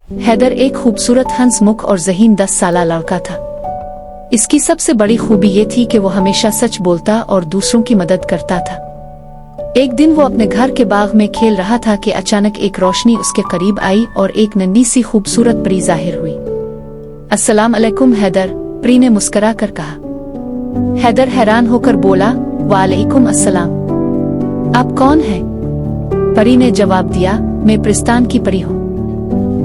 हैदर एक खूबसूरत हंसमुख और ज़हीन 10 साला लड़का था। इसकी सबसे बड़ी खूबी ये थी कि वो हमेशा सच बोलता और दूसरों की मदद करता था। एक दिन वो अपने घर के बाग में खेल रहा था कि अचानक एक रोशनी उसके करीब आई और एक नन्ही सी खूबसूरत परी जाहिर हुई। अस्सलाम अलैकुम हैदर, परी ने मुस्कुरा कर कहा। हैदर हैरान होकर बोला, वालेकुम अस्सलाम, आप कौन हैं? परी ने जवाब दिया, मैं प्रिस्तान की परी हूँ।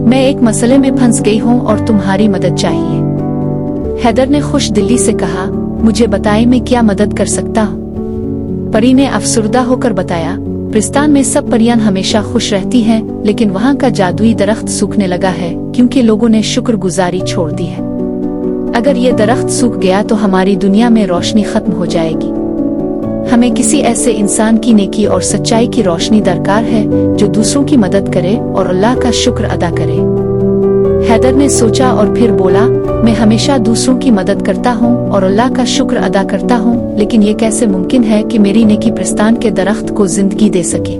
मैं एक मसले में फंस गई हूँ और तुम्हारी मदद चाहिए। हैदर ने खुश दिली से कहा, मुझे बताएं मैं क्या मदद कर सकता हूँ? परी ने अफसुर्दा होकर बताया, प्रिस्तान में सब परियां हमेशा खुश रहती हैं, लेकिन वहाँ का जादुई दरख्त सूखने लगा है क्योंकि लोगों ने शुक्रगुजारी छोड़ दी है। अगर ये दरख्त सूख गया तो हमारी दुनिया में रोशनी खत्म हो जाएगी। हमें किसी ऐसे इंसान की नेकी और सच्चाई की रोशनी दरकार है जो दूसरों की मदद करे और अल्लाह का शुक्र अदा करे। हैदर ने सोचा और फिर बोला, मैं हमेशा दूसरों की मदद करता हूँ और अल्लाह का शुक्र अदा करता हूँ, लेकिन ये कैसे मुमकिन है कि मेरी नेकी प्रिस्तान के दरख्त को जिंदगी दे सके?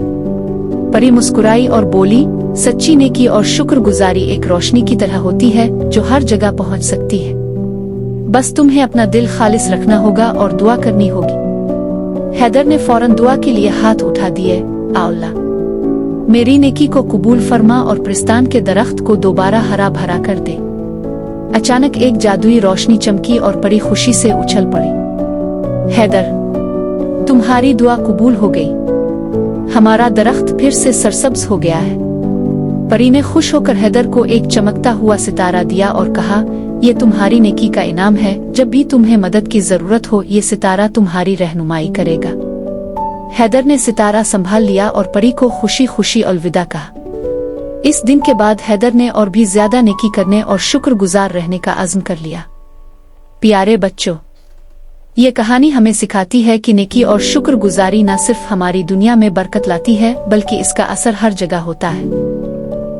परी मुस्कुराई और बोली, सच्ची नेकी और शुक्रगुजारी एक रोशनी की तरह होती है जो हर जगह पहुँच सकती है। बस तुम्हें अपना दिल खालिस रखना होगा और दुआ करनी होगी। हैदर ने फौरन दुआ के लिए हाथ उठा दिए, अल्लाह मेरी नेकी को कबूल फरमा और प्रिस्तान के दरख्त को दोबारा हरा भरा कर दे। अचानक एक जादुई रोशनी चमकी और परी खुशी से उछल पड़ी। हैदर, तुम्हारी दुआ कबूल हो गई, हमारा दरख्त फिर से सरसब्ज हो गया है। परी ने खुश होकर हैदर को एक चमकता हुआ सितारा दिया और कहा, ये तुम्हारी नेकी का इनाम है, जब भी तुम्हें मदद की जरूरत हो ये सितारा तुम्हारी रहनुमाई करेगा। हैदर ने सितारा संभाल लिया और परी को खुशी खुशी अलविदा कहा। इस दिन के बाद हैदर ने और भी ज्यादा नेकी करने और शुक्रगुजार रहने का अज़्म कर लिया। प्यारे बच्चों, ये कहानी हमें सिखाती है कि नेकी और शुक्रगुजारी न सिर्फ हमारी दुनिया में बरकत लाती है बल्कि इसका असर हर जगह होता है।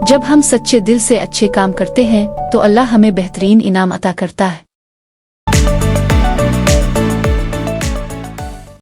जब हम सच्चे दिल से अच्छे काम करते हैं तो अल्लाह हमें बेहतरीन इनाम अता करता है।